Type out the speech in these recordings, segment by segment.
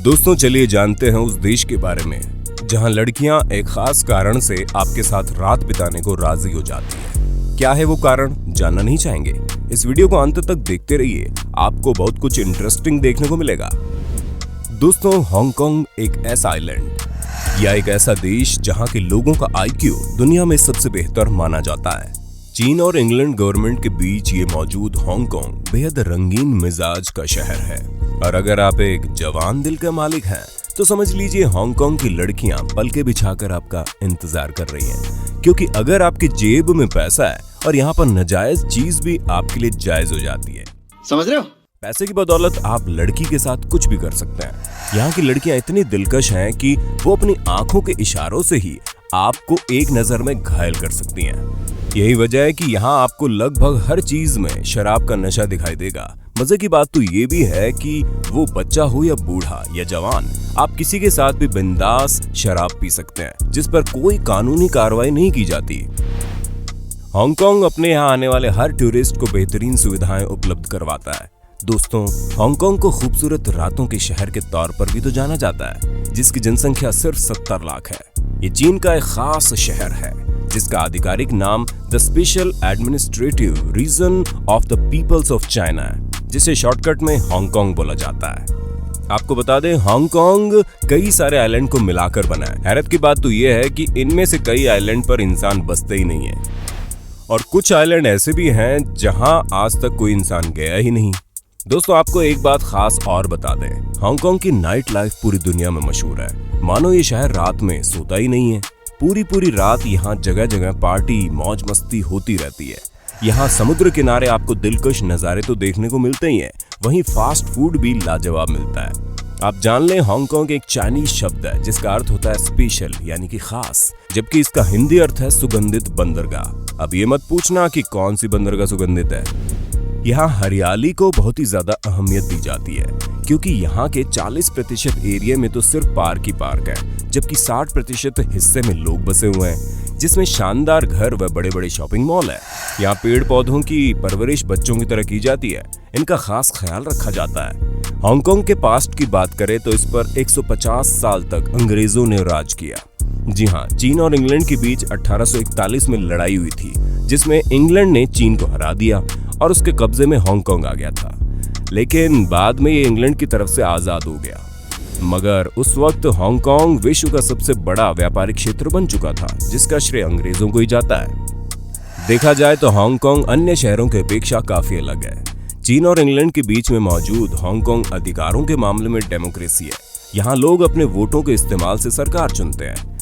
दोस्तों चलिए जानते हैं उस देश के बारे में जहां लड़कियां एक खास कारण से आपके साथ रात बिताने को राजी हो जाती हैं। क्या है वो कारण, जानना नहीं चाहेंगे? इस वीडियो को अंत तक देखते रहिए, आपको बहुत कुछ इंटरेस्टिंग देखने को मिलेगा। दोस्तों, हांगकांग एक ऐसा आइलैंड या एक ऐसा देश जहां के लोगों का IQ दुनिया में सबसे बेहतर माना जाता है। चीन और इंग्लैंड गवर्नमेंट के बीच ये मौजूद हांगकांग बेहद रंगीन मिजाज का शहर है। और अगर आप एक जवान दिल के मालिक हैं तो समझ लीजिए हांगकांग की लड़कियां पलके बिछाकर आपका इंतजार कर रही हैं, क्योंकि अगर आपकी जेब में पैसा है और यहाँ पर नाजायज चीज भी आपके लिए जायज हो जाती है। समझ रहे हो? पैसे की बदौलत आप लड़की के साथ कुछ भी कर सकते हैं। यहाँ की लड़कियां इतनी दिलकश हैं कि वो अपनी आंखों के इशारों से ही आपको एक नजर में घायल कर सकती हैं। यही वजह है कि यहाँ आपको लगभग हर चीज में शराब का नशा दिखाई देगा। मजे की बात तो ये भी है कि वो बच्चा हो या बूढ़ा या जवान, आप किसी के साथ भी बिंदास शराब पी सकते हैं, जिस पर कोई कानूनी कार्रवाई नहीं की जाती। हांगकांग अपने यहाँ आने वाले हर टूरिस्ट को बेहतरीन सुविधाएं उपलब्ध करवाता है। दोस्तों, हांगकांग को खूबसूरत रातों के शहर के तौर पर भी तो जाना जाता है, जिसकी जनसंख्या सिर्फ 70 लाख है। ये चीन का एक खास शहर है जिसका आधिकारिक नाम the special administrative region of the peoples of China है, जिसे शॉर्टकट में हांगकांग बोला जाता है। आपको बता दें, हांगकांग कई सारे आइलैंड को मिलाकर बना है। हैरत की बात तो यह है कि इनमें से कई आइलैंड पर इंसान बसते ही नहीं है और कुछ आइलैंड ऐसे भी हैं जहां आज तक कोई इंसान गया ही नहीं। दोस्तों, आपको एक बात खास और बता दें, हांगकांग की नाइट लाइफ पूरी दुनिया में मशहूर है। मानो ये शहर रात में सोता ही नहीं है। पूरी रात यहाँ जगह जगह पार्टी मौज मस्ती होती रहती है। यहाँ समुद्र किनारे आपको दिलकश नज़ारे तो देखने को मिलते ही हैं, वहीं फास्ट फूड भी लाजवाब मिलता है। आप जान लें, हांगकांग एक चाइनीज शब्द है जिसका अर्थ होता है स्पेशल यानी कि खास, जबकि इसका हिंदी अर्थ है सुगंधित बंदरगाह। अब ये मत पूछना कि कौन सी बंदरगाह सुगंधित है। यहाँ हरियाली को बहुत ही ज्यादा अहमियत दी जाती है, क्योंकि यहाँ के 40% एरिया में तो सिर्फ पार्क ही पार्क है, जबकि 60% हिस्से में लोग बसे हुए हैं, जिसमें शानदार घर व बड़े बड़े शॉपिंग मॉल है। यहाँ पेड़ पौधों की परवरिश बच्चों की तरह की जाती है, इनका खास ख्याल रखा जाता है। हांगकांग के पास्ट की बात करें तो इस पर 150 साल तक अंग्रेजों ने राज किया। जी हाँ, चीन और इंग्लैंड के बीच 1841 में लड़ाई हुई थी, जिसमें इंग्लैंड ने चीन को हरा दिया और उसके कब्जे में हांगकांग आ गया था। लेकिन बाद में ये इंग्लैंड की तरफ से आजाद हो गया। मगर उस वक्त हांगकांग विश्व का सबसे बड़ा व्यापारिक क्षेत्र बन चुका था, जिसका श्रेय अंग्रेजों को ही जाता है। देखा जाए तो हांगकांग अन्य शहरों की अपेक्षा काफी अलग है। चीन और इंग्लैंड के बीच में मौजूद हांगकांग अधिकारों के मामले में डेमोक्रेसी है। यहाँ लोग अपने वोटों के इस्तेमाल से सरकार चुनते हैं,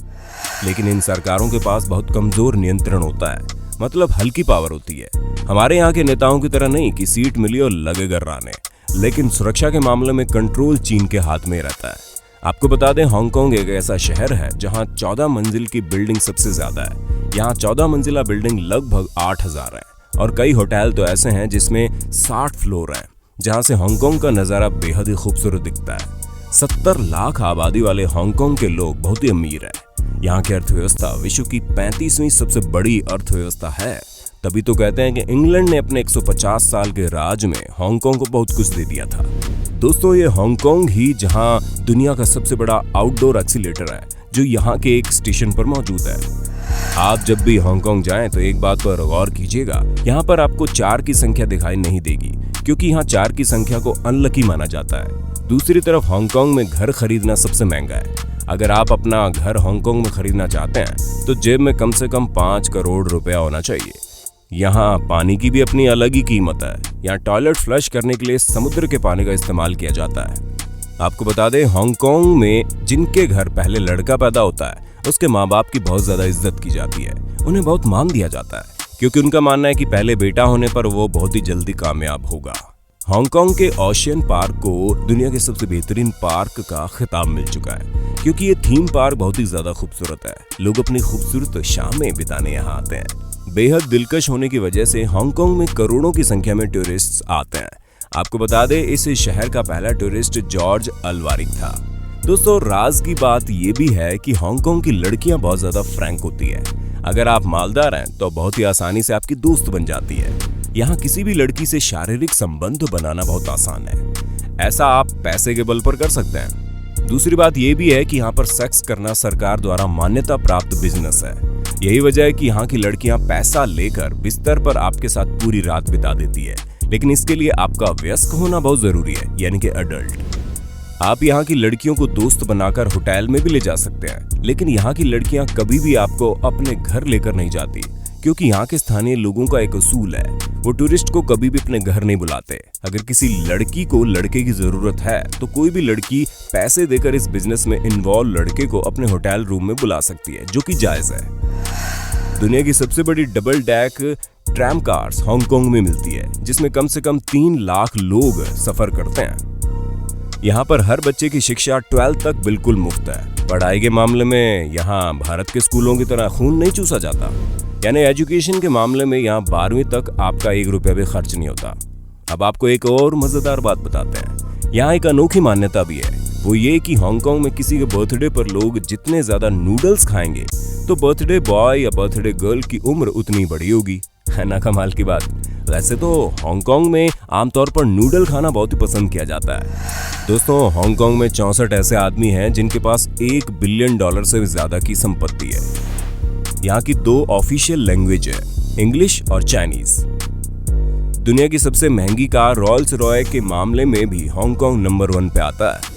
लेकिन इन सरकारों के पास बहुत कमजोर नियंत्रण होता है, मतलब हल्की पावर होती है। हमारे यहाँ के नेताओं की तरह नहीं कि सीट मिली और लगे गर्राने, लेकिन सुरक्षा के मामले में कंट्रोल चीन के हाथ में रहता है। आपको बता दें, हांगकांग एक ऐसा शहर है जहाँ 14 मंजिल की बिल्डिंग सबसे ज्यादा है। यहाँ 14 मंजिला बिल्डिंग लगभग 8000 है और कई होटल तो ऐसे हैं जिसमें 60 फ्लोर हैं, जहाँ से हांगकांग का नजारा बेहद ही खूबसूरत दिखता है। 70 लाख आबादी वाले हांगकांग के लोग बहुत ही अमीर हैं। यहाँ की अर्थव्यवस्था विश्व की 35वीं सबसे बड़ी अर्थव्यवस्था है। तभी तो कहते हैं कि इंग्लैंड ने अपने 150 साल के राज में हांगकांग को बहुत कुछ दे दिया था। दोस्तों, ये हांगकांग ही जहाँ दुनिया का सबसे बड़ा आउटडोर एक्सीलेटर है, जो यहाँ के एक स्टेशन पर मौजूद है। आप जब भी हांगकांग जाएं तो एक बात पर गौर कीजिएगा, यहाँ पर आपको 4 की संख्या दिखाई नहीं देगी, क्योंकि यहाँ 4 की संख्या को अनलकी माना जाता है। दूसरी तरफ हांगकांग में घर खरीदना सबसे महंगा है। अगर आप अपना घर हांगकांग में खरीदना चाहते हैं तो जेब में कम से कम 5 करोड़ रुपया होना चाहिए। यहाँ पानी की भी अपनी अलग ही कीमत है। यहाँ टॉयलेट फ्लश करने के लिए समुद्र के पानी का इस्तेमाल किया जाता है। आपको बता दें, हांगकांग में जिनके घर पहले लड़का पैदा होता है उसके माँ बाप की बहुत ज्यादा इज्जत की जाती है। उन्हें बहुत मान दिया जाता है, क्योंकि उनका मानना है कि पहले बेटा होने पर वो बहुत ही जल्दी कामयाब होगा। हांगकांग के ओशियन पार्क को दुनिया के सबसे बेहतरीन पार्क का खिताब मिल चुका है, क्योंकि ये थीम पार्क बहुत ही ज्यादा खूबसूरत है। लोग अपनी खूबसूरत शामें बिताने यहाँ आते हैं। बेहद दिलकश होने की वजह से हांगकांग में करोड़ों की संख्या में टूरिस्ट आते हैं। आपको बता दें, इस शहर का पहला टूरिस्ट जॉर्ज अल्वारिक था। दोस्तों, राज की बात ये भी है कि हांगकांग की लड़कियां बहुत ज्यादा फ्रैंक होती है। अगर आप मालदार हैं तो बहुत ही आसानी से आपकी दोस्त बन जाती है। यहाँ किसी भी लड़की से शारीरिक संबंध बनाना बहुत आसान है। ऐसा आप पैसे के बल पर कर सकते हैं। दूसरी बात यह भी है कि यहाँ पर सेक्स करना सरकार द्वारा मान्यता प्राप्त बिजनेस है। यही वजह है कि यहाँ की लड़कियां पैसा लेकर बिस्तर पर आपके साथ पूरी रात बिता देती है, लेकिन इसके लिए आपका वयस्क होना बहुत जरूरी है, यानी कि एडल्ट। आप यहाँ की लड़कियों को दोस्त बनाकर होटल में भी ले जा सकते हैं, लेकिन यहाँ की लड़कियां कभी भी आपको अपने घर लेकर नहीं जाती, क्योंकि यहाँ के स्थानीय लोगों का एक उसूल है, वो टूरिस्ट को कभी भी अपने घर नहीं बुलाते। अगर किसी लड़की को लड़के की जरूरत है तो कोई भी लड़की पैसे देकर इस बिजनेस में इन्वॉल्व लड़के को अपने होटल रूम में बुला सकती है, जो कि जायज है। दुनिया की सबसे बड़ी double deck tram cars Hong Kong में मिलती है, जिसमें कम से कम 3 लाख लोग सफर करते हैं। यहाँ पर हर बच्चे की शिक्षा 12th तक बिल्कुल मुफ्त है। पढ़ाई के मामले में यहाँ भारत के स्कूलों की तरह खून नहीं चूसा जाता, यानी एजुकेशन के मामले में यहाँ 12वीं तक आपका 1 रुपया भी खर्च नहीं होता। अब आपको एक और मजेदार बात बताते हैं। यहाँ एक अनोखी मान्यता भी है, वो ये कि हांगकांग में किसी के बर्थडे पर लोग जितने ज्यादा नूडल्स खाएंगे तो बर्थडे बॉय या बर्थडे गर्ल की उम्र उतनी बड़ी होगी। है ना कमाल की बात। वैसे तो हांगकांग में आमतौर पर नूडल खाना बहुत ही पसंद किया जाता है। दोस्तों, हांगकांग में 64 ऐसे आदमी हैं जिनके पास $1 बिलियन से भी ज्यादा की संपत्ति है। यहाँ की 2 ऑफिशियल लैंग्वेज है, इंग्लिश और चाइनीज। दुनिया की सबसे महंगी कार रॉल्स रॉय के मामले में भी हांगकांग नंबर 1 पे आता है।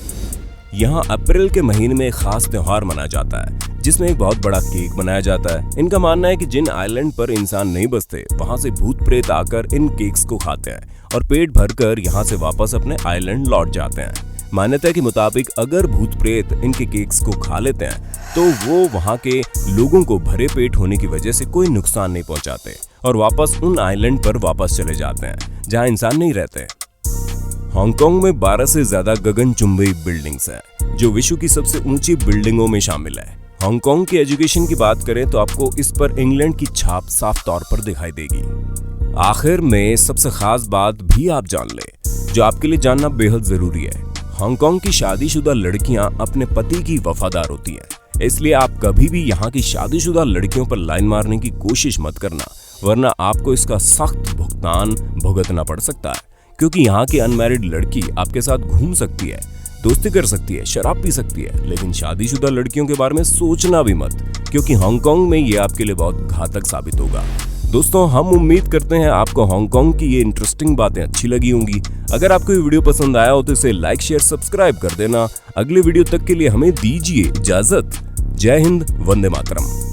यहाँ अप्रैल के महीने में एक खास त्योहार मनाया जाता है, जिसमें एक बहुत बड़ा केक बनाया जाता है। इनका मानना है कि जिन आइलैंड पर इंसान नहीं बसते, वहां से भूत प्रेत आकर इन केक्स को खाते हैं और पेट भरकर यहाँ से वापस अपने आइलैंड लौट जाते हैं। मान्यता के मुताबिक अगर भूत प्रेत इनके केक्स को खा लेते हैं तो वो वहाँ के लोगों को भरे पेट होने की वजह से कोई नुकसान नहीं पहुंचाते और वापस उन आइलैंड पर वापस चले जाते हैं जहाँ इंसान नहीं रहते। हांगकांग में 12 से ज्यादा गगनचुंबी बिल्डिंग्स हैं, जो विश्व की सबसे ऊंची बिल्डिंगों में शामिल है। हांगकांग की एजुकेशन की बात करें तो आपको इस पर इंग्लैंड की छाप साफ तौर पर दिखाई देगी। आखिर में सबसे खास बात भी आप जान ले, जो आपके लिए जानना बेहद जरूरी है। हांगकांग की शादीशुदा लड़कियां अपने पति की वफादार होती हैं, इसलिए आप कभी भी यहाँ की शादीशुदा लड़कियों पर लाइन मारने की कोशिश मत करना, वरना आपको इसका सख्त भुगतान भुगतना पड़ सकता है। क्योंकि यहाँ की अनमैरिड लड़की आपके साथ घूम सकती है, दोस्ती कर सकती है, शराब पी सकती है, लेकिन शादीशुदा लड़कियों के बारे में सोचना भी मत, क्योंकि हांगकांग में ये आपके लिए बहुत घातक साबित होगा। दोस्तों, हम उम्मीद करते हैं आपको हांगकांग की ये इंटरेस्टिंग बातें अच्छी लगी होंगी। अगर आपको ये वीडियो पसंद आया हो तो इसे लाइक शेयर सब्सक्राइब कर देना। अगले वीडियो तक के लिए हमें दीजिए इजाजत। जय हिंद, वंदे मातरम।